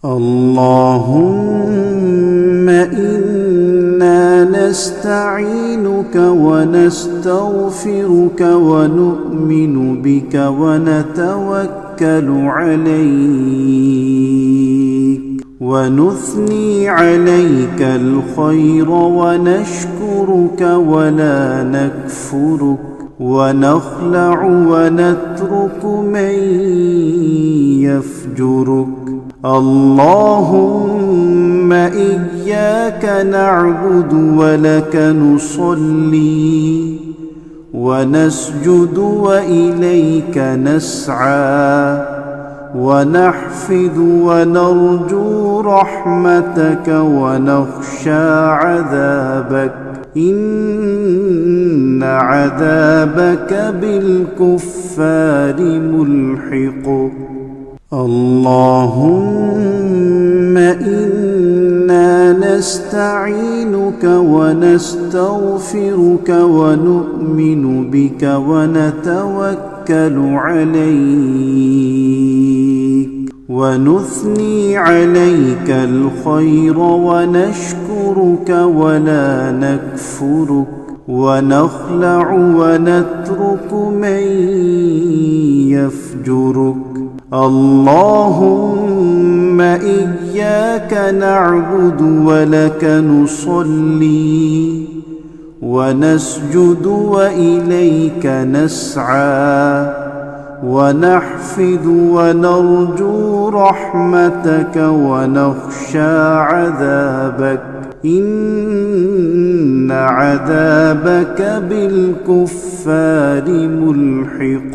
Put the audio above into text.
اللهم إنا نستعينك ونستغفرك ونؤمن بك ونتوكل عليك ونثني عليك الخير ونشكرك ولا نكفرك ونخلع ونترك من يفجرك. اللهم إياك نعبد ولك نصلي ونسجد وإليك نسعى ونحفد ونرجو رحمتك ونخشى عذابك إن عذابك بالكفار ملحق. اللهم إنا نستعينك ونستغفرك ونؤمن بك ونتوكل عليك ونثني عليك الخير ونشكرك ولا نكفرك ونخلع ونترك من يفجرك. اللهم إياك نعبد ولك نصلي ونسجد وإليك نسعى ونحفد ونرجو رحمتك ونخشى عذابك إن عذابك بالكفار ملحق.